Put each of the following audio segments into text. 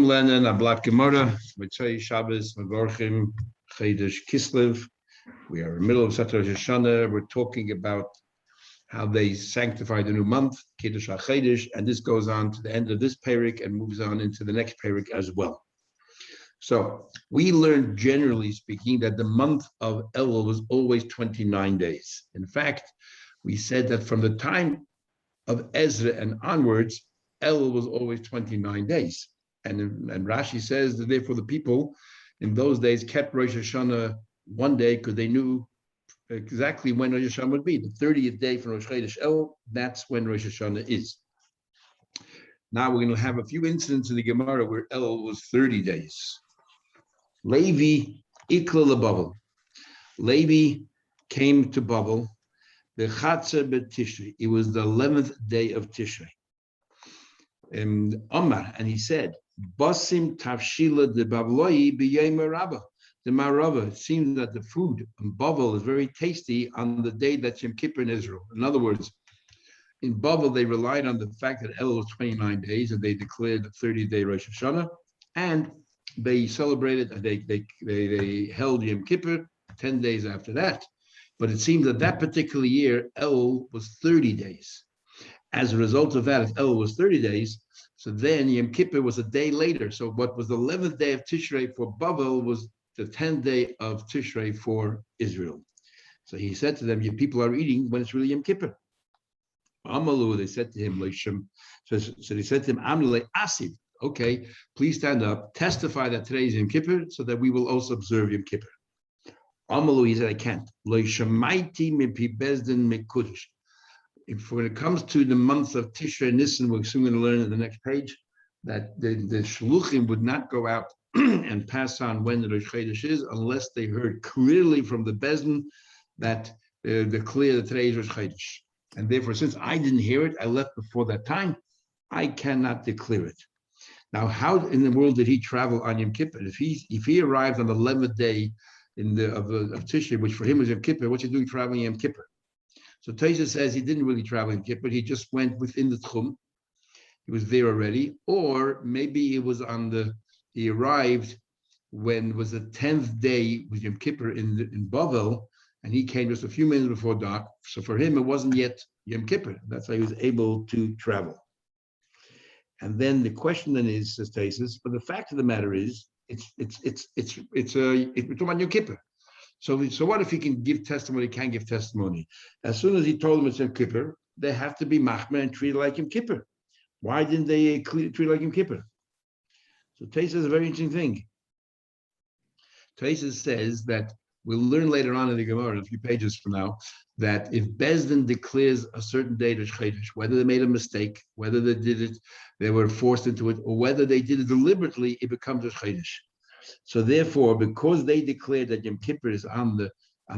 Lernen a Blatt Gemara, Mitzvah Shabbos, Mevorchim, Chedesh Kislev. We are in the middle of Rosh Hashana. We're talking about how they sanctify the new month, Kiddush HaChedesh, and this goes on to the end of this parak and moves on into the next parak as well. So we learned, generally speaking, that the month of Elul was always 29 days. In fact, we said that from the time of Ezra and onwards, Elul was always 29 days. And Rashi says that therefore the people in those days kept Rosh Hashanah one day because they knew exactly when Rosh Hashanah would be. The 30th day from Rosh Chodesh Elul, that's when Rosh Hashanah is. Now we're going to have a few incidents in the Gemara where Elul was 30 days. Levi ikla leBavel. Levi came to Bavel. The Chatzer b'Tishrei. It was the 11th day of Tishrei. And Omar, and he said, Basim tavshila de Bavloi b'yom Rabbah. The Marava, it seems that the food in Bavel is very tasty on the day that's Yom Kippur in Israel. In other words, in Bavel, they relied on the fact that Elul was 29 days and they declared the 30-day Rosh Hashanah, and they celebrated, they held Yom Kippur 10 days after that. But it seems that that particular year, Elul was 30 days. As a result of that, if Elul was 30 days, so then Yom Kippur was a day later. So what was the 11th day of Tishrei for Bavel was the 10th day of Tishrei for Israel. So he said to them, your people are eating when it's really Yom Kippur. Amalu, they said to him, so they said to him, Amle Asid, okay, please stand up, testify that today is Yom Kippur so that we will also observe Yom Kippur. Amalu, he said, I can't. If when it comes to the month of Tishrei Nisan, we're soon going to learn in the next page that the shluchim would not go out and pass on when the Rosh Chodesh is unless they heard clearly from the Bezdin that declare that today is Rosh Chodesh. And therefore, since I didn't hear it, I left before that time, I cannot declare it. Now, how in the world did he travel on Yom Kippur? If he arrived on the 11th day of Tishrei, which for him was Yom Kippur, what's he doing traveling Yom Kippur? So Taisa says he didn't really travel in Kippur, he just went within the Tchum. He was there already, or maybe it was he arrived when it was the 10th day with Yom Kippur in Bavel, and he came just a few minutes before dark. So for him, it wasn't yet Yom Kippur. That's why he was able to travel. And then the question then is, says Taisus, but the fact of the matter is, we're talking about Yom Kippur. So what if he can give testimony? He can't give testimony. As soon as he told them it's Yom Kippur, they have to be machmer and treat it like Yom Kippur. Why didn't they treat it like Yom Kippur? So Taisus is a very interesting thing. Taisus says that we'll learn later on in the Gemara, a few pages from now, that if Bezdin declares a certain date as Chodesh, whether they made a mistake, whether they did it, they were forced into it, or whether they did it deliberately, it becomes a Chodesh. So therefore, because they declared that Yom Kippur is on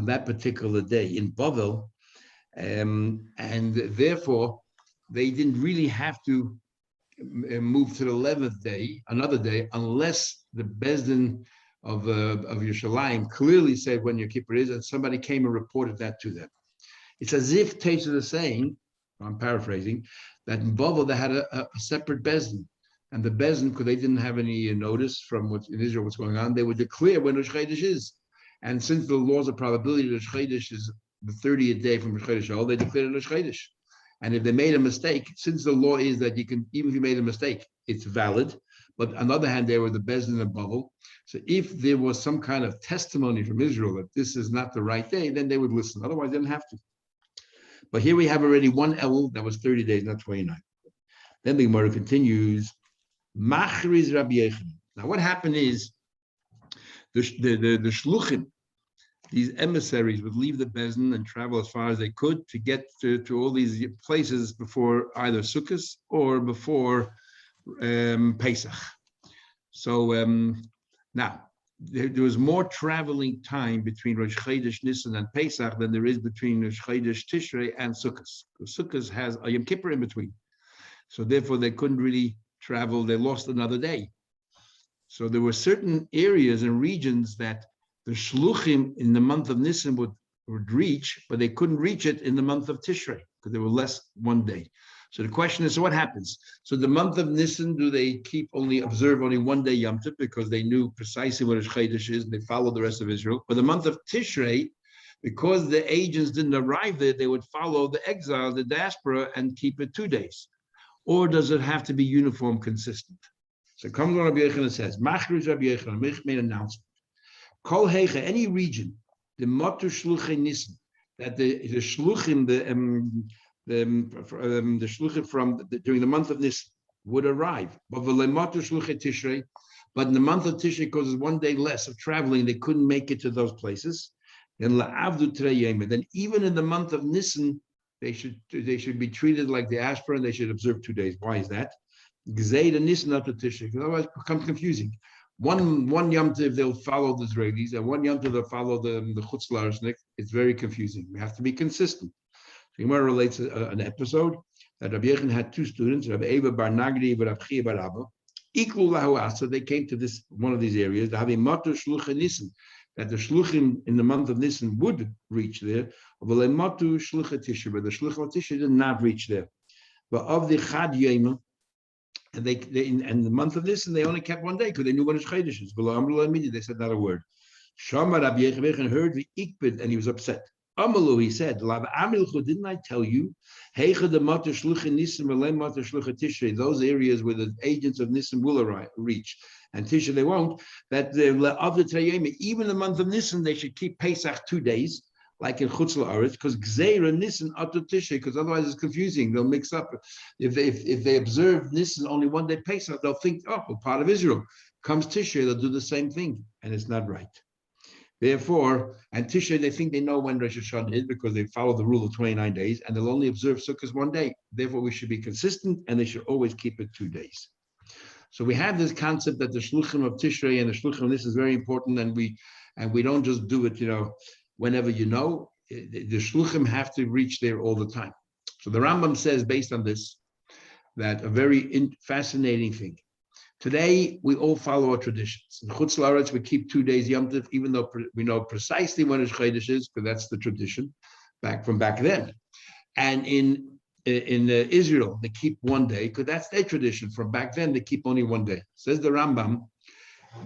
that particular day in Bavel, and therefore they didn't really have to move to the 11th day, another day, unless the Bezdin of Yerushalayim clearly said when Yom Kippur is, and somebody came and reported that to them. It's as if Taisa is saying, I'm paraphrasing, that in Bavel they had a separate Bezdin. And the Bezdin, because they didn't have any notice from what's in Israel, what's going on, they would declare when Rosh Chodesh is. And since the laws of probability, Rosh Chodesh is the 30th day from Rosh Chodesh, they declared Rosh Chodesh. And if they made a mistake, since the law is that you can, even if you made a mistake, it's valid. But on the other hand, they were the Bezdin of Bavel. So if there was some kind of testimony from Israel that this is not the right day, then they would listen. Otherwise, they didn't have to. But here we have already one Elul that was 30 days, not 29. Then the Gemara continues. Machriz Rabbi Yochanan. Now, what happened is the shluchim, these emissaries, would leave the Bezdin and travel as far as they could to get to all these places before either Sukkot or before Pesach. So now there was more traveling time between Rosh Chodesh Nisan and Pesach than there is between Rosh Chodesh Tishrei and Sukkot. Sukkot has a Yom Kippur in between, so therefore they couldn't really travel. They lost another day. So there were certain areas and regions that the shluchim in the month of Nisan would reach, but they couldn't reach it in the month of Tishrei because there were less one day. So the question is, so what happens? So the month of Nisan, do they observe only one day Yom Tov because they knew precisely what Rosh Chodesh is and they followed the rest of Israel? But the month of Tishrei, because the agents didn't arrive there, they would follow the exile, the diaspora, and keep it 2 days. Or does it have to be uniform, consistent? So comes on Rabbi Yochanan says, Machriz Rabbi Yochanan made an announcement. Kol Heicha, any region, the Matu Shluchei Nisan, that the Shluchim, the Shluchim during the month of Nisan would arrive. But in the month of Tishrei, because it's 1 day less of traveling, they couldn't make it to those places. Then even in the month of Nisan, they should be treated like the diaspora and they should observe 2 days. Why is that? Because otherwise it becomes confusing. One Yom Tov they'll follow the Israelis, and one Yom Tov they'll follow the Chutz La'aretz. It's very confusing. We have to be consistent. So Gemara relates an episode that Rabbi Yochanan had 2 students, Rabbi Eva bar Nagri and Rabbi Chia bar Abba. Iklu lahu asa, they came to this one of these areas. They have a matu shluchim Nisan, that the shluchim in the month of Nisan would reach there. But the shluchim Tishrei did not reach there. But of the Chad Yema, and they in the month of Nisan they only kept 1 day because they knew what Rosh Chodesh is. They said not a word. Shama Rabbi Yochanan heard the ikbid and he was upset. Amalu, he said, didn't I tell you? Those areas where the agents of Nisan will reach, and Tisha they won't, that of the Treyema, even the month of Nisan, they should keep Pesach 2 days, like in Chutz La'aretz, because Gzeira Nisan Atu Tisha, because otherwise it's confusing. They'll mix up. If they observe Nisan only 1 day Pesach, they'll think, oh, we're part of Israel. Comes Tisha, they'll do the same thing, and it's not right. Therefore, and Tishrei, they think they know when Rosh Hashana is because they follow the rule of 29 days, and they'll only observe Sukkot 1 day. Therefore, we should be consistent, and they should always keep it 2 days. So we have this concept that the Shluchim of Tishrei and the Shluchim of this is very important, and we don't just do it, whenever you know. The Shluchim have to reach there all the time. So the Rambam says, based on this, that a very fascinating thing. Today, we all follow our traditions. In Chutz La'aretz, we keep 2 days Yom Tov, even though we know precisely when Rosh Chodesh is, because that's the tradition back then. And in Israel, they keep 1 day, because that's their tradition. From back then, they keep only 1 day. Says the Rambam,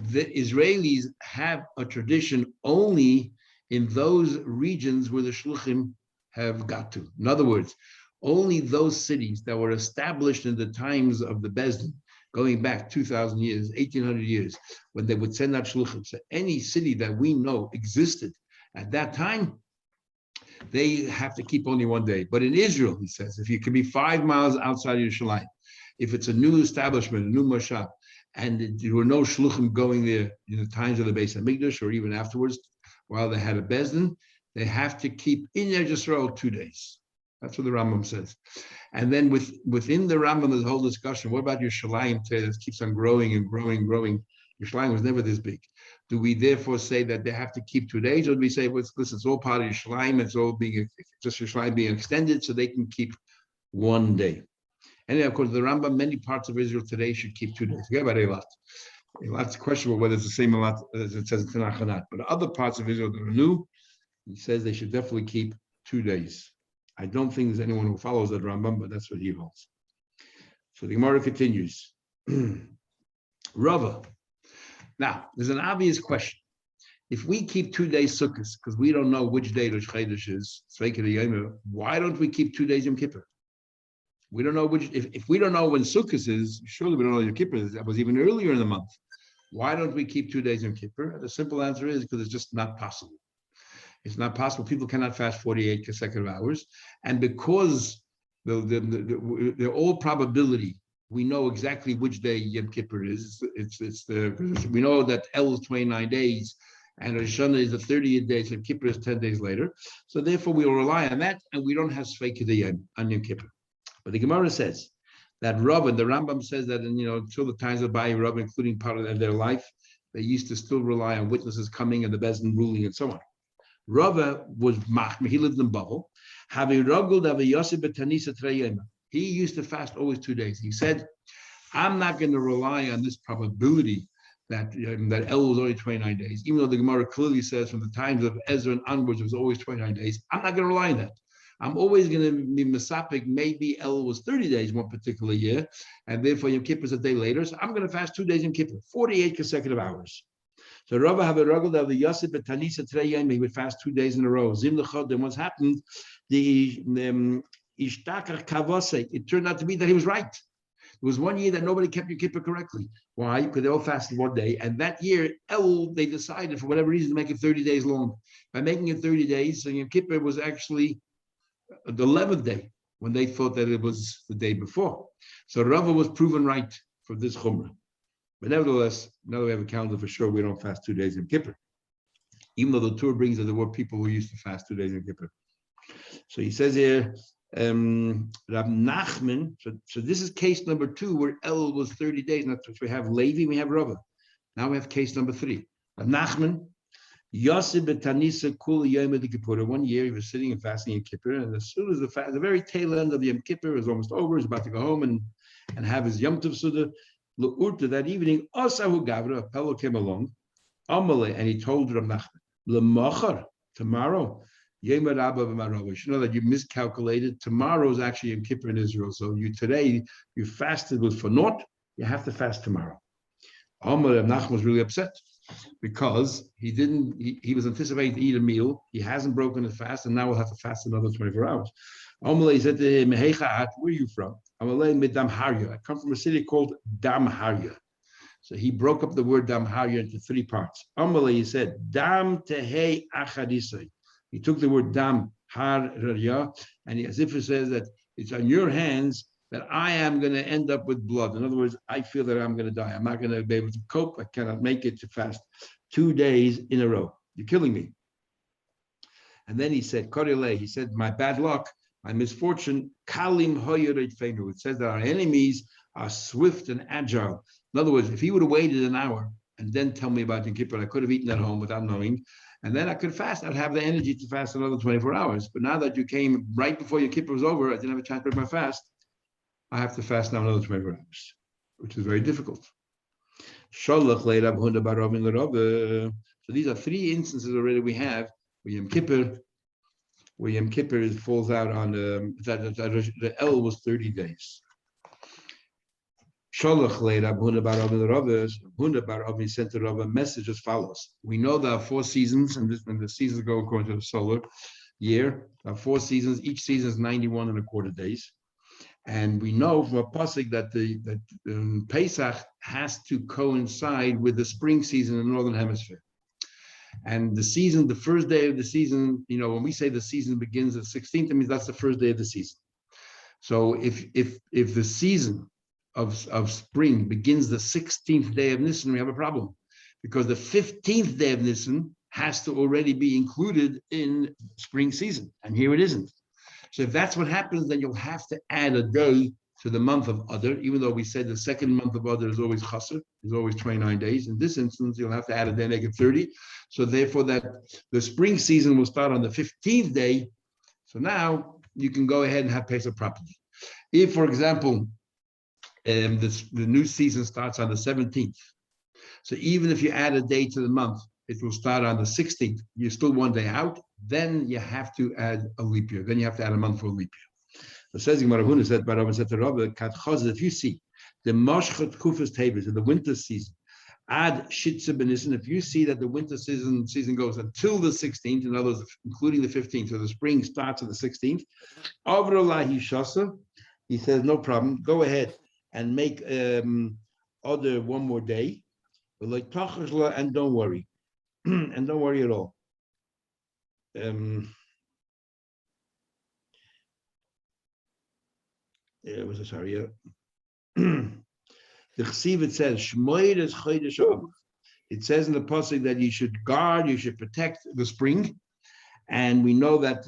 the Israelis have a tradition only in those regions where the Shluchim have got to. In other words, only those cities that were established in the times of the Bezdin, going back 2,000 years, 1,800 years, when they would send out shluchim. So any city that we know existed at that time, they have to keep only 1 day. But in Israel, he says, if you can be 5 miles outside of Yerushalayim, if it's a new establishment, a new mashab, and there were no shluchim going there in the times of the Beis Hamikdash or even afterwards, while they had a bezdin, they have to keep in Eretz Yisrael 2 days. That's what the Rambam says. And then within the Rambam, there's a whole discussion. What about Yerushalayim today that keeps on growing and growing and growing? Yerushalayim was never this big. Do we therefore say that they have to keep 2 days? Or do we say, well, listen, it's all part of Yerushalayim, it's all being, just Yerushalayim being extended so they can keep 1 day? And then, of course, the Rambam, many parts of Israel today should keep 2 days. Forget about Eilat. Eilat's questionable whether it's the same Eilat as it says in Tanakh or not. But other parts of Israel that are new, he says they should definitely keep 2 days. I don't think there's anyone who follows that Rambam, but that's what he holds. So the Gemara continues. Rava. Now, there's an obvious question. If we keep 2 days Sukkot, because we don't know which day Rosh Chodesh is, why don't we keep 2 days Yom Kippur? We don't know which. If we don't know when Sukkot is, surely we don't know Yom Kippur is. That was even earlier in the month. Why don't we keep 2 days Yom Kippur? The simple answer is because it's just not possible. It's not possible. People cannot fast 48 consecutive hours. And because they're all probability, we know exactly which day Yom Kippur is. We know that El is 29 days and Rosh Hashanah is the 30th day, so Yom Kippur is 10 days later. So therefore we will rely on that and we don't have Sfeik Yom on Yom Kippur. But the Gemara says that Rav and the Rambam says that until the times of Bai Rav, including part of their life, they used to still rely on witnesses coming and the Bezdin ruling and so on. Rava was machmir. He lived in Babel. He used to fast always 2 days. He said, "I'm not going to rely on this probability that El was only 29 days, even though the Gemara clearly says from the times of Ezra and onwards it was always 29 days. I'm not going to rely on that. I'm always going to be Masapik. Maybe El was 30 days one particular year, and therefore Yom Kippur is a day later. So I'm going to fast 2 days Yom Kippur, 48 consecutive hours. So Rava have a ruggle of the Yosef Betanisa Treyim. He would fast 2 days in a row. Zim lechod. Then what's happened? The Ishtakar Kavose. It turned out to be that he was right. There was 1 year that nobody kept Yom Kippur correctly. Why? Because they all fasted 1 day. And that year, they decided for whatever reason to make it 30 days long. By making it 30 days, so Yom Kippur was actually the 11th day when they thought that it was the day before. So Rava was proven right for this Chumrah. But nevertheless, now that we have a calendar for sure, we don't fast 2 days in Kippur. Even though the Torah brings that there were people who used to fast 2 days in Kippur. So he says here, Rab Nachman, so this is case number 2 where El was 30 days. Not we have Levi, we have Rava. Now we have case number 3. Rab Nachman, Yosef Betanisa Kul Yom Kippur. 1 year he was sitting and fasting in Kippur, and as soon as the very tail end of the Yom Kippur was almost over, he was about to go home and have his Yom Tov Suda. L'urta, that evening, Osahu Gavra, a fellow came along, Amale, and he told Rab Nachman, L'machar, tomorrow, Yom Rabba v'Marava. You should know that you miscalculated. Tomorrow is actually Yom Kippur in Israel. So today you fasted was for naught. You have to fast tomorrow. Amale, Rab Nachman was really upset because he was anticipating to eat a meal. He hasn't broken his fast, and now we'll have to fast another 24 hours. Amalei said to him, where are you from? Amalei mid Damharya. I come from a city called Damharya. So he broke up the word Damharya into 3 parts. Amalei, he said, Dam tehei achadisai. He took the word Dam Harya, and as if it says that it's on your hands that I am going to end up with blood. In other words, I feel that I'm going to die. I'm not going to be able to cope. I cannot make it to fast 2 days in a row. You're killing me. And then he said, Korile, he said, my bad luck, my misfortune, Kalim Hoyerit Feinu. It says that our enemies are swift and agile. In other words, if he would have waited an hour and then tell me about Yom Kippur, I could have eaten at home without knowing. And then I could fast. I'd have the energy to fast another 24 hours. But now that you came right before Yom Kippur was over, I didn't have a chance to break my fast. I have to fast now another 24 hours, which is very difficult. So these are 3 instances already we have where Yom Kippur falls out on the El was 30 days. Sholach Rab Huna bar Rav, Huna bar Rav sent to Rav a message as follows. We know there are 4 seasons, and the seasons go according to the solar year. There are 4 seasons. Each season is 91 and a quarter days. And we know from a pasuk that Pesach has to coincide with the spring season in the Northern Hemisphere. And the first day of the season, when we say the season begins at 16th, it means that's the first day of the season. So if the season of spring begins the 16th day of Nisan, we have a problem, because the 15th day of Nisan has to already be included in spring season, and here it isn't. So if that's what happens, then you'll have to add a day to the month of Adar, even though we said the second month of Adar is always Chasar, is always 29 days. In this instance, you'll have to add a day, make it 30. So therefore, that the spring season will start on the 15th day. So now you can go ahead and have Pesach properly. If, for example, the new season starts on the 17th, so even if you add a day to the month, it will start on the 16th. You're still 1 day out. Then you have to add a leap year. Then you have to add a month for a leap year. So says Gemara said, but said to Rabbi, if you see the Moshchat Kufas tables in the winter season, add Shitza Benissen, if you see that the winter season goes until the 16th, in other words, including the 15th, so the spring starts on the 16th, Avrolahi Shasa, he says, no problem, go ahead and make other 1 more day, and don't worry. And don't worry at all. Was it sorry? Yeah. The Chesiv, it says Shmoed is Chodesh Av. It says in the pasuk that you should guard, you should protect the spring, and we know that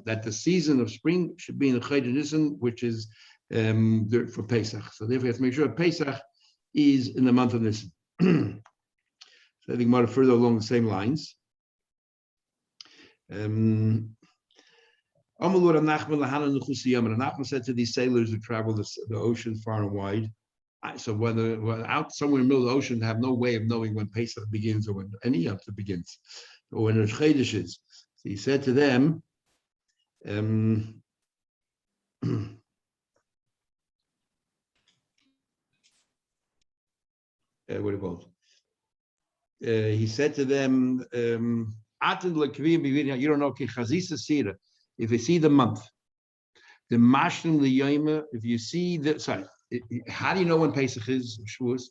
that the season of spring should be in the Chodesh Nisan, which is for Pesach. So therefore, you have to make sure Pesach is in the month of Nisan. So I think more further along the same lines. Nachman said to these sailors who travel the ocean far and wide, So when out somewhere in the middle of the ocean, have no way of knowing when Pesach begins or when any Yom Tov begins, or when Rosh Chodesh is. So he said to them, what do you call it? He said to them, you don't know, if you see the month, the mashlim liyoma, if you see the, how do you know when Pesach is, Shavuos?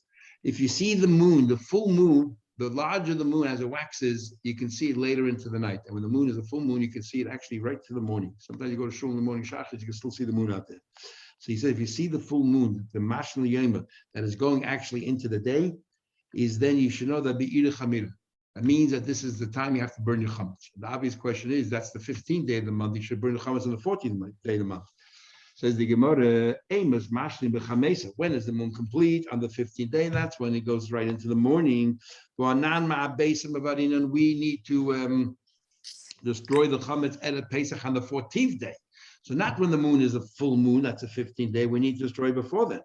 If you see the moon, the full moon, the larger the moon as it waxes, you can see it later into the night. And when the moon is a full moon, you can see it actually right to the morning. Sometimes you go to shul in the morning, shachrit, you can still see the moon out there. So he said, if you see the full moon, the mashlim liyoma, that is going actually into the day, is then you should know that be'ira chamira. That means that this is the time you have to burn your chametz. The obvious question is, that's the 15th day of the month. You should burn the chametz on the 14th day of the month. Says the Gemara, Amos mashlim b'chamesa. When is the moon complete? On the 15th day. That's when it goes right into the morning. And we need to destroy the chametz at Pesach on the 14th day. So not when the moon is a full moon. That's a 15th day. We need to destroy before then.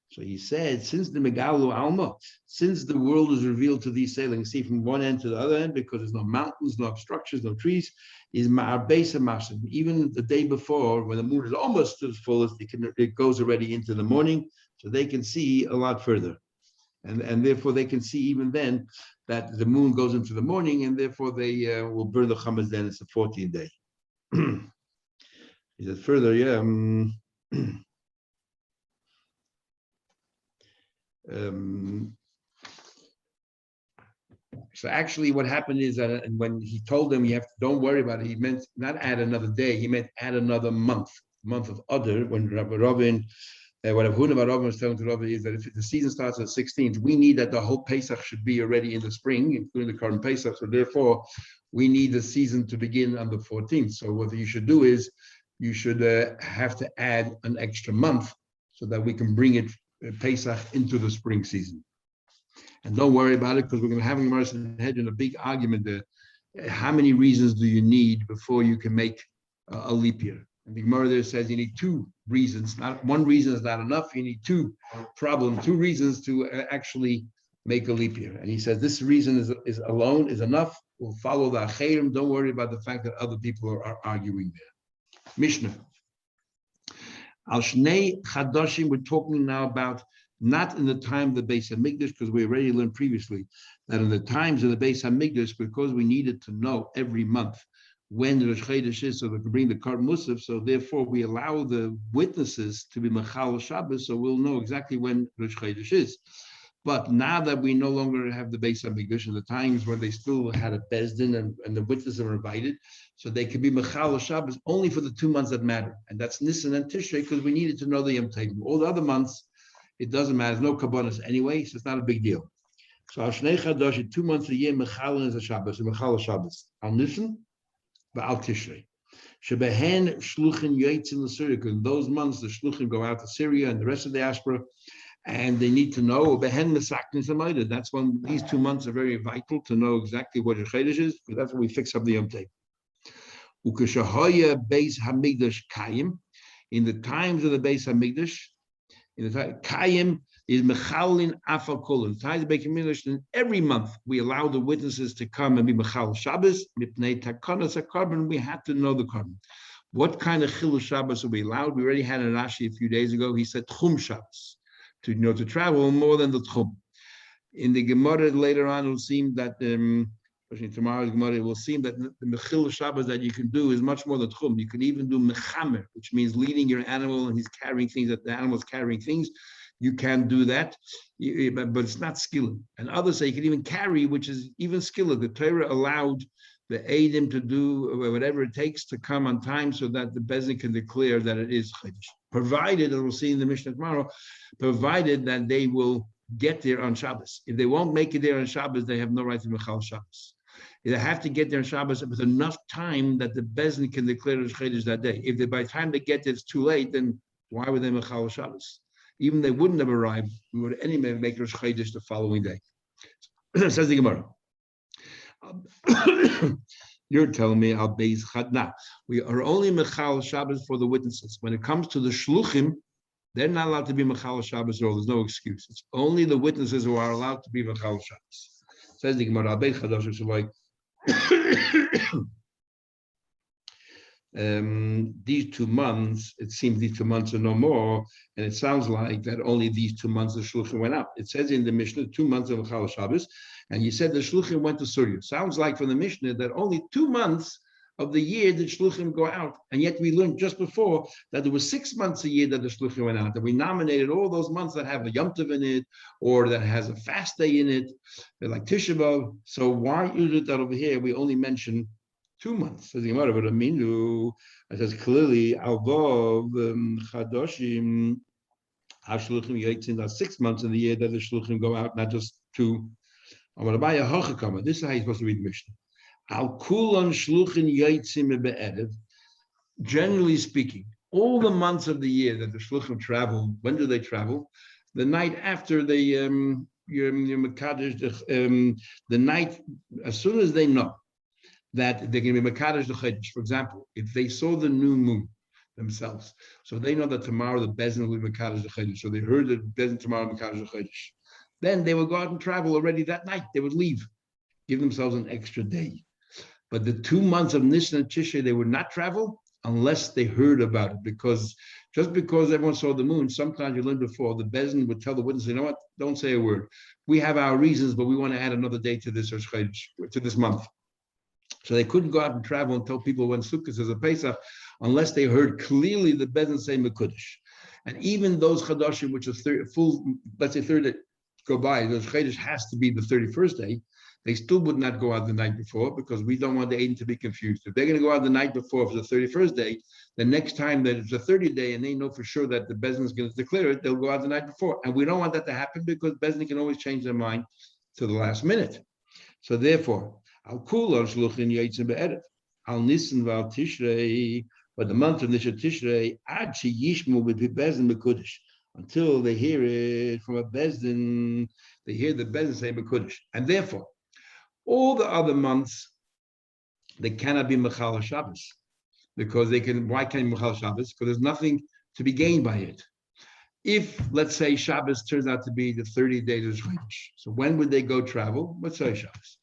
So he said, since the Megalu Alma, since the world is revealed to these sailings, see from one end to the other end, because there's no mountains, no obstructions, no trees, is Ma'arbesa Mashim. Even the day before, when the moon is almost to its fullest, it goes already into the morning, so they can see a lot further. And therefore they can see even then that the moon goes into the morning, and therefore they will burn the chametz then. It's the 14th day. He said further, so actually what happened is that when he told them don't worry about it, he meant not add another day, he meant add another month of Adar. When Rabbi Ravin, what Avhuna Bar Ravin was telling to Rabbi is that if the season starts on the 16th, we need that the whole Pesach should be already in the spring, including the current Pesach. So therefore, we need the season to begin on the 14th. So what you should do is you should have to add an extra month so that we can bring it Pesach into the spring season. And don't worry about it, because we're going to have in a big argument there. How many reasons do you need before you can make a leap year? And the Gemara there says you need two reasons. Not one reason is not enough. You need two reasons to actually make a leap year. And he says this reason is alone is enough. We'll follow the acherim. Don't worry about the fact that other people are arguing there. Mishnah. Al Shnei Chadoshim, we're talking now about not in the time of the Beis Hamikdash, because we already learned previously that in the times of the Beis Hamikdash, because we needed to know every month when the Rosh Chodesh is, so they could bring the Kar Musaf, so therefore we allow the witnesses to be Machal Shabbos, so we'll know exactly when Rosh Chodesh is. But now that we no longer have the Beis Hamikdash, in the times when they still had a Bezdin and the witnesses are invited, so they could be Mechal Shabbos only for the 2 months that matter. And that's Nisan and Tishrei, because we needed to know the Yom Tovim. All the other months, it doesn't matter. There's no Kabbanas anyway, so it's not a big deal. So Al Shnei Chadosh, 2 months a year, Mechal is a Shabbos, Mechal Shabbos. Al Nisan, but Al Tishrei. Shebehen Shluchim Yotzim l'Syria, because in those months the Shluchim go out to Syria and the rest of the diaspora, and they need to know behen mesaknin samayda. That's when these 2 months are very vital to know exactly what Rosh Chodesh is, because that's when we fix up the Yom Tov. Ukeshahoya Beis Hamikdash Kayim. In the times of the Beis Hamikdash, in the time Kayim is mechalin afal kol. In the times of the Beis Hamikdash, every month we allow the witnesses to come and be mechal Shabbos mipnei takanas hakarbon. We had to know the carbon. What kind of chilul Shabbos are we allowed? We already had an Rashi a few days ago. He said Chum Shabbos. To travel more than the Tchum. In the Gemara later on, it will seem that, especially tomorrow's Gemara, it will seem that the Mechil Shabbos that you can do is much more than Tchum. You can even do Mechamer, which means leading your animal and he's carrying things, that the animal's carrying things. You can do that, but it's not skilled. And others say you can even carry, which is even skilled. The Torah allowed the Eidim to do whatever it takes to come on time so that the Bezdin can declare that it is Chodesh. Provided, and we'll see in the Mishnah tomorrow, provided that they will get there on Shabbos. If they won't make it there on Shabbos, they have no right to Mechal Shabbos. They have to get there on Shabbos with enough time that the Bezdin can declare Rosh Chodesh that day. If by the time they get there it's too late, then why would they Mechal Shabbos? Even if they wouldn't have arrived, we would anyway make Rosh Chodesh the following day. Says the Gemara. You're telling me Al Beis Chadna. We are only Mechal Shabbos for the witnesses. When it comes to the Shluchim, they're not allowed to be Mechal Shabbos at all. There's no excuse. It's only the witnesses who are allowed to be Mechal Shabbos. Says the Gemara, these 2 months, it seems these 2 months are no more, and it sounds like that only these 2 months the Shluchim went out. It says in the Mishnah 2 months of Mechal Shabbos, and you said the Shluchim went to Surya. Sounds like from the Mishnah that only 2 months of the year did Shluchim go out, and yet we learned just before that there was 6 months a year that the Shluchim went out, that we nominated all those months that have a Yom Tov in it, or that has a fast day in it, like Tisha B'Av. So why is it that over here we only mention 2 months? Says the Gemara, but Aminu, it says clearly, Alvov Chadoshim, HaShluchim Yitzin, that's 6 months in the year that the Shluchim go out, not just 2. This is how you're supposed to read the Mishnah. Al kulon shluchin yitzim be'erev. Generally speaking, all the months of the year that the shluchim travel, when do they travel? The night after they the night, as soon as they know that they're going to be mekadosh the chodesh. For example, if they saw the new moon themselves, so they know that tomorrow the bezin will be mekadosh the chodesh. So they heard that bezin tomorrow mekadosh the chodesh. Then they would go out and travel already that night. They would leave, give themselves an extra day. But the 2 months of Nisan and Tishrei, they would not travel unless they heard about it. Because just because everyone saw the moon, sometimes you learned before, the bezin would tell the witness, you know what, don't say a word. We have our reasons, but we want to add another day to this to this month. So they couldn't go out and travel and tell people when Sukkot is a Pesach unless they heard clearly the bezin say Mekudesh. And even those Chadashim, which is full, let's say 30 go by, those Chodesh has to be the 31st day. They still would not go out the night before because we don't want the Aiden to be confused. If they're going to go out the night before for the 31st day, the next time that it's a 30th day and they know for sure that the Bezin is going to declare it, they'll go out the night before. And we don't want that to happen because Bezin can always change their mind to the last minute. So therefore, Al Kulon Shluchin Yitzim Be'erev, Al Nisan Val Tishrei, but the month of Nishan Tishrei, Ad Yishmu with Bezin Mekudesh, until they hear it from a Bezdin, they hear the Bezdin say Mekudesh. And therefore, all the other months, they cannot be Mechal Shabbos. Because they can, why can't Mechal Shabbos? Because there's nothing to be gained by it. If, let's say, Shabbos turns out to be the 30 days of Chodesh, so when would they go travel? Let's say Shabbos.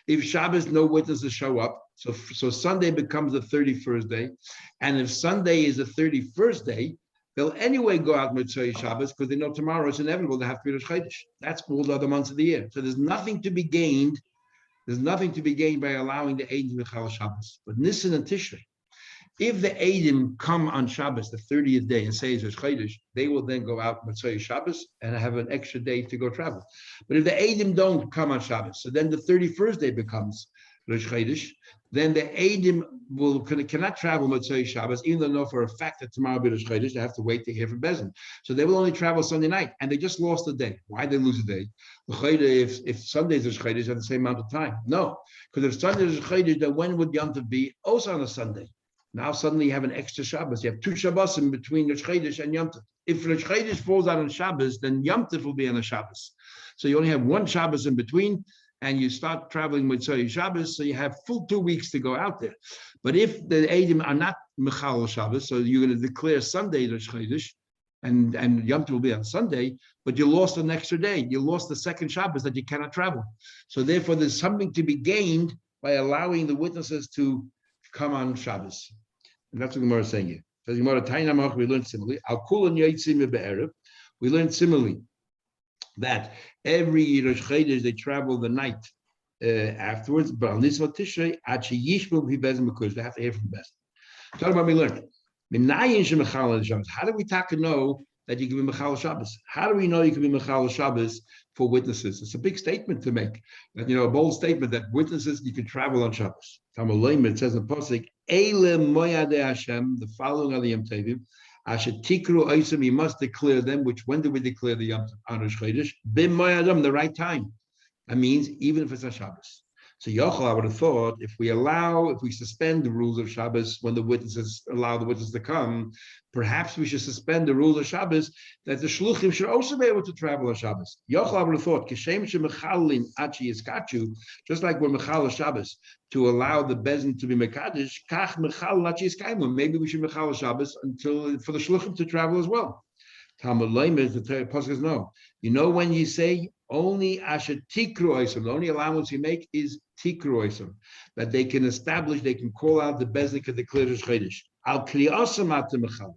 If Shabbos, no witnesses show up, so Sunday becomes the 31st day, and if Sunday is the 31st day, they'll anyway go out Mitzvah Shabbos because they know tomorrow it's inevitable to have to be Rosh Chodesh. That's all the other months of the year. So there's nothing to be gained. There's nothing to be gained by allowing the Eidim Mechal Shabbos. But Nisan and Tishrei, if the Eidim come on Shabbos, the 30th day, and say it's Rosh Chodesh, they will then go out Mitzvah Shabbos and have an extra day to go travel. But if the Eidim don't come on Shabbos, so then the 31st day becomes Rosh Chodesh, then the Eidim cannot travel Motzei Shabbos, even though they know for a fact that tomorrow will be Rosh Chodesh. They have to wait to hear from Bezin. So they will only travel Sunday night, and they just lost a day. Why did they lose a day? If Sunday is Rosh Chodesh, have the same amount of time. No, because if Sunday is Rosh Chodesh, then when would Yom Tov be? Also on a Sunday. Now suddenly you have an extra Shabbos. You have 2 Shabbos in between Rosh Chodesh and Yom Tov. If Rosh Chodesh falls out on Shabbos, then Yom Tov will be on a Shabbos. So you only have 1 Shabbos in between, and you start traveling with Shabbos, so you have full 2 weeks to go out there. But if the Eidim are not Mechal Shabbos, so you're going to declare Sunday Rosh Chodesh, and Yom Tov will be on Sunday, but you lost an extra day. You lost the second Shabbos that you cannot travel. So therefore, there's something to be gained by allowing the witnesses to come on Shabbos. And that's what Gemara is saying here. So Gemara Tainamach, we learned similarly. Al Kulon Yitzim Be'erev, we learned similarly that every Rosh Chodesh they travel the night afterwards. But on this Tishrei, they have to hear from the best. Talk about we learned. How do we talk to know that you can be Mechal Shabbos? How do we know you can be Mechal Shabbos for witnesses? It's a big statement to make. That, a bold statement that witnesses you can travel on Shabbos. It says in Pasuk, Eile Moyadei Hashem, the following are the Yom Tovim. Asher tikru oisim, you must declare them. When do we declare the Yom Tov on Rosh Chodesh? Bim Moyadam, the right time. That means even if it's a Shabbos. So Yochel, I would have thought, if we suspend the rules of Shabbos when the witnesses allow the witnesses to come, perhaps we should suspend the rules of Shabbos that the Shluchim should also be able to travel on Shabbos. Yochel, I would have thought, Kishem shemechalin achi yiskachu, just like we're mechal Shabbos to allow the bezin to be mekadesh, kach mechal achi yiskaimu. Maybe we should mechal Shabbos for the Shluchim to travel as well. Talmud Leimer, the Pasuk says no. You know when you say only asher tikru oisam, the only allowance you make is tikru oisam, that they can establish, they can call out the beznik of the Klerush Chodesh. Al kliyasam atem mechal,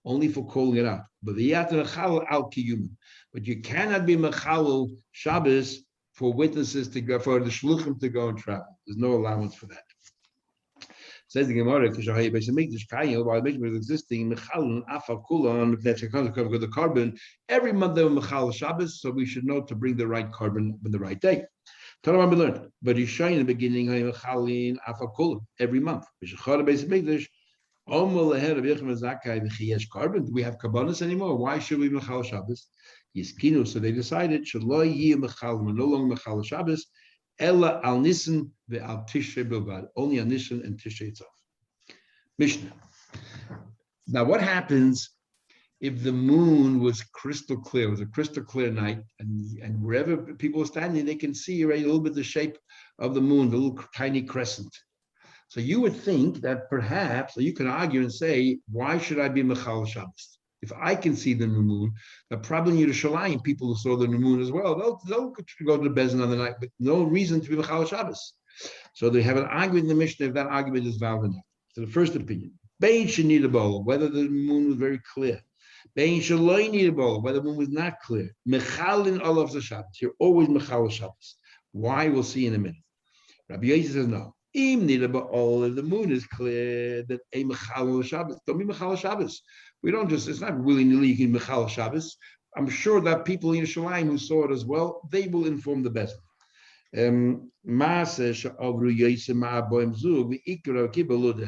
only for calling it out. But the yatem mechal al kiyumin. But you cannot be mechal Shabbos for witnesses to go, for the shluchim to go and travel. There's no allowance for that. Says the Gemara, while the Mikdash was existing, Mechalon, Afa Kulon, the carbon, every month they were Mechal Shabbos, so we should know to bring the right carbon on the right day. Tanam we learned, but he's showing in the beginning, Mechalin, Afa Kulon, every month. Mikdash, carbon. Do we have Kabbanis anymore? Why should we Mechal Shabbos? Yiskinu, so they decided, Shaloi Mechal, no longer Mechal Shabbos. Ella al Nisan ve al Tishrei bilvad, only on Nisan and Tishrei itself. Mishnah. Now, what happens if the moon was crystal clear? It was a crystal clear night, and wherever people are standing, they can see right a little bit the shape of the moon, the little tiny crescent. So you would think that perhaps, or you can argue and say, why should I be Mechal Shabbos? If I can see the new moon, the problem in Yerushalayim, people who saw the new moon as well, they'll go to the Bezin on the night, but no reason to be Mechal Shabbos. So they have an argument in the Mishnah if that argument is valid enough. So the first opinion, Bein Shenidabol, whether the moon was very clear. Bein Shaloi Nidabol, whether the moon was not clear. Mechalin Olav Shabbos. You're always Mechal Shabbos. Why? We'll see in a minute. Rabbi Yossi says no. Im Nidabol, if the moon is clear, that a Mechal Shabbos. Don't be Mechal Shabbos. We don't just, it's not willy-nilly you can Mechal Shabbos. I'm sure that people in Yerushalayim who saw it as well, they will inform the best. It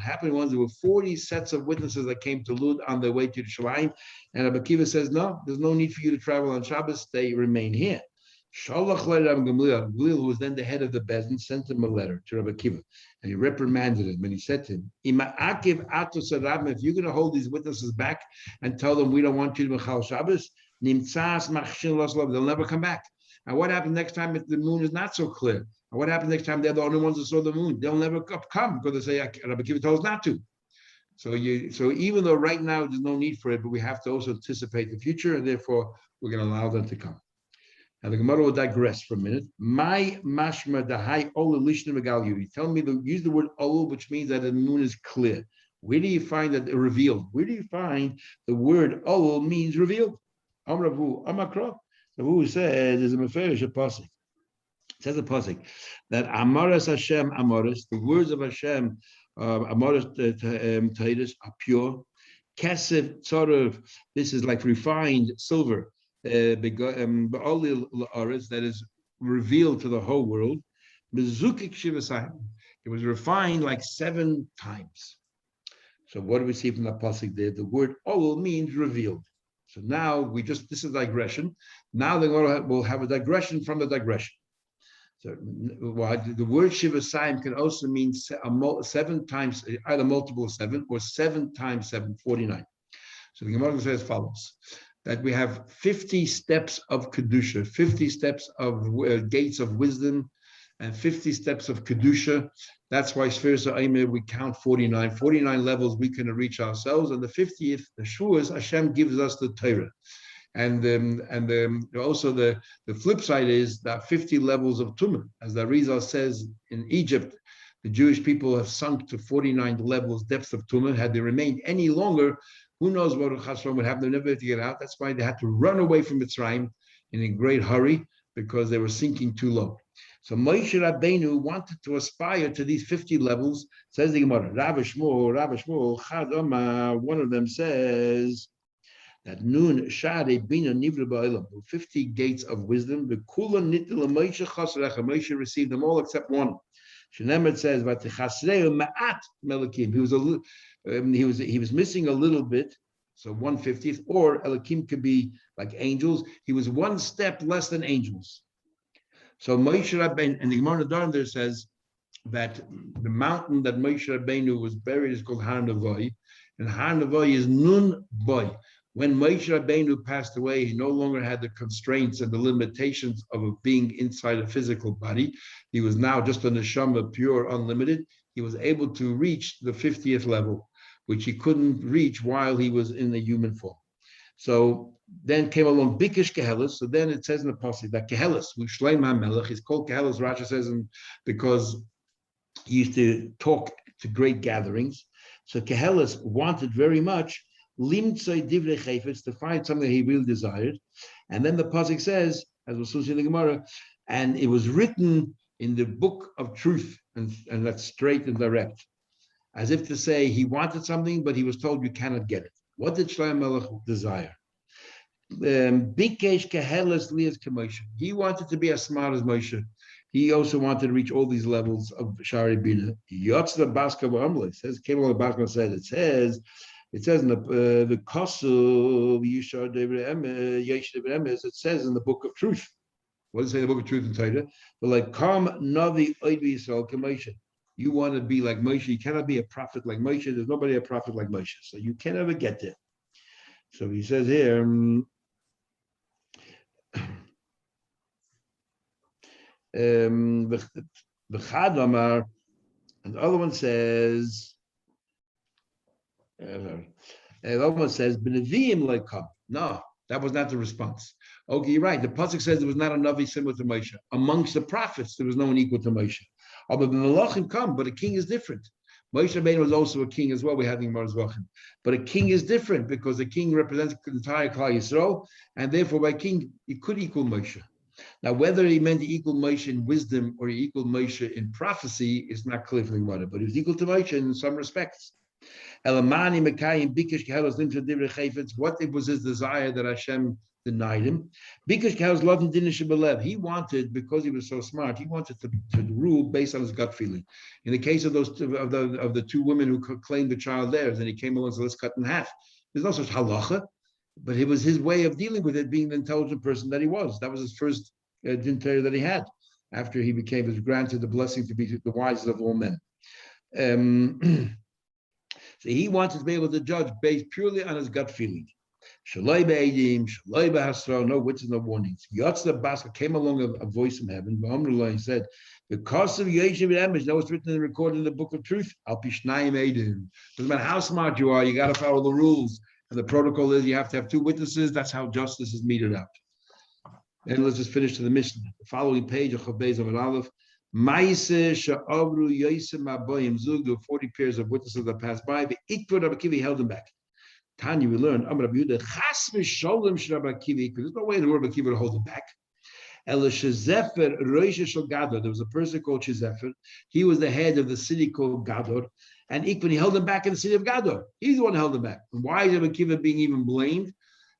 happened once there were 40 sets of witnesses that came to Lud on their way to Yerushalayim, and Rabbi Akiva says, no, there's no need for you to travel on Shabbos, they remain here. Gamliel, who was then the head of the Bezin, sent him a letter to Rabbi Akiva, and he reprimanded him. And he said to him, if you're going to hold these witnesses back and tell them we don't want you to Mechal Shabbos, they'll never come back. And what happens next time if the moon is not so clear? And what happens next time they're the only ones that saw the moon? They'll never come because they say Rabbi Akiva told us not to. So even though right now there's no need for it, but we have to also anticipate the future, and therefore we're going to allow them to come. Now the Gemara will digress for a minute. My mashma dahai olu lishna megalyu. You tell me to use the word olu, which means that the moon is clear. Where do you find that revealed? Where do you find the word olu means revealed? Amravu Amakra. Who says there's a meferish pasuk. It says a pasuk that Amaras Hashem Amaras, the words of Hashem Amaras Taidus are pure. Kesef Tzorov, this is like refined silver. That is revealed to the whole world. It was refined like 7 times. So what do we see from that pasuk there? The word "ol" means revealed. So now this is digression. Now we'll have a digression from the digression. So the word Shivasayim can also mean 7 times, either multiple of 7 or 7 times 7, 49. So the Gemara says as follows, that we have 50 steps of Kedusha, 50 steps of gates of wisdom, and 50 steps of Kedusha. That's why Sfiras Ha'omer, we count 49. 49 levels we can reach ourselves, and the 50th, the Shuas, Hashem gives us the Torah. And also the flip side is that 50 levels of Tumah. As the Arizal says, in Egypt, the Jewish people have sunk to 49 levels, depths of Tumah. Had they remained any longer, who knows what Chasron would happen? They never had to get out. That's why they had to run away from Mitzrayim in a great hurry, because they were sinking too low. So Moshe Rabbeinu wanted to aspire to these 50 levels. Says the Gemara, Rav Shmuel, Chad Omar, one of them says that Nun Shade Bina Nivra Ba'olam, 50 gates of wisdom. The Kula Nitla Moshe Chasrecha, Moshe received them all except one. Shenemet says, "But the Chasreu Ma'at Melakim." He was missing a little bit, so 1/50th, or Elakim could be like angels. He was one step less than angels. So Moshe Rabbeinu, and the Gemara Darn there says that the mountain that Moshe Rabbeinu was buried is called Har Navoi, and Har Navoi is Nun Boy. When Moshe Rabbeinu passed away, he no longer had the constraints and the limitations of being inside a physical body. He was now just a neshama, pure, unlimited. He was able to reach the 50th level, which he couldn't reach while he was in the human form. So then came along Bikish Kehelis. So then it says in the passage that Kehelis, which Shleim HaMelech, is called Kehelis, Rashi says, because he used to talk to great gatherings. So Kehelis wanted very much Limtzoi Divrei Chayfetz, to find something he really desired. And then the pasuk says, as we'll soon see in the Gemara, and it was written in the book of truth, and that's straight and direct, as if to say he wanted something, but he was told you cannot get it. What did Shlomo Melech desire? Bikesh Kehelis Lias Kemoshe. He wanted to be as smart as Moshe. He also wanted to reach all these levels of Shari Bina. Yotzla Baska V'Amle says, came along the Baska said, it says in the Kosu Yishar Yesh Emes, it says in the book of truth. What does it say in the book of truth in Torah? But like Kam Navi Oivi Yisrael Kemoshe. You want to be like Moshe. You cannot be a prophet like Moshe. There's nobody a prophet like Moshe. So you can never get there. So he says here, the Chad Amar, and the other one says, B'neviim like come. No, that was not the response. Okay, you're right. The pasuk says there was not a Navi similar to Moshe. Amongst the prophets, there was no one equal to Moshe. But the Malachim come, but a king is different. Moshe Rabbeinu was also a king as well. We had in Gemara's Vachim. But a king is different because the king represents the entire Klal Yisrael, and therefore by king, he could equal Moshe. Now, whether he meant to equal Moshe in wisdom or he equaled Moshe in prophecy is not clear from the Gemara, but he was equal to Moshe in some respects. What it was his desire that Hashem denied him. He wanted, because he was so smart, he wanted to rule based on his gut feeling. In the case of those of the two women who claimed the child theirs, and he came along and said, let's cut in half. There's no such halacha, but it was his way of dealing with it, being the intelligent person that he was. That was his first din Torah that he had after he was granted the blessing to be the wisest of all men. So he wanted to be able to judge based purely on his gut feeling. Shaloi be'edim, shaloi be'hasra, no witnesses, no warnings. Yotzla Baska, came along a voice from heaven, and said, because of Yeshiv Emesh, that was written and recorded in the book of truth, Al Pishnayim Edim. Doesn't matter how smart you are, you got to follow the rules. And the protocol is you have to have two witnesses. That's how justice is meted out. And let's just finish to the Mishnah. The following page of Chavbez of Aleph. Ma'aseh she'avru yosem abayim zug, there were 40 pairs of witnesses that passed by. The Ikvod Rabbi Akiva held them back. Tanya, we learned, Amar Rabbi Yehuda, chas v'sholem she'Rabbi Akiva, there's no way in the world Rabbi Akiva to hold them back. Ela shezefer rosh shel Gador, there was a person called Shezefer. He was the head of the city called Gador, and Ikvod, he held them back in the city of Gador. He's the one who held them back. And why is Rabbi Akiva being even blamed?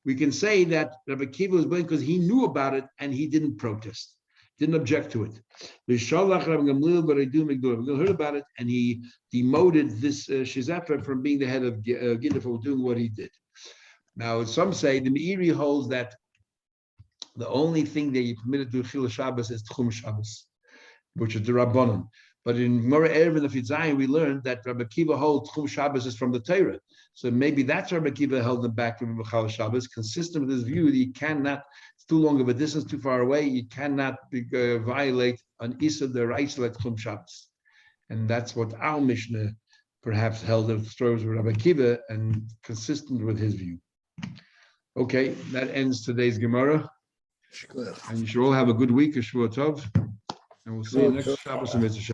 We can say that Rabbi Akiva was blamed because he knew about it and he didn't protest. Didn't object to it. Heard about it, and he demoted this Shezefer from being the head of Gidor for doing what he did. Now, some say the Meiri holds that the only thing that you permitted to do Chil Shabbos is Tchum Shabbos, which is the Rabbanon. But in Mora Erev and the Fitzayin, we learned that Rabbi Akiva holds Tchum Shabbos is from the Torah. So maybe that's Rabbi Akiva held them back from Chil Shabbos, consistent with his view that you cannot. It's too long of a distance, too far away. You cannot violate an Issa the rights like Tchum Shabbos, and that's what our Mishnah perhaps held of stories with Rabbi Akiva and consistent with his view. Okay, that ends today's Gemara, and you should all have a good week, a Shavua Tov, and we'll see you next Shabbos and Mitzvah.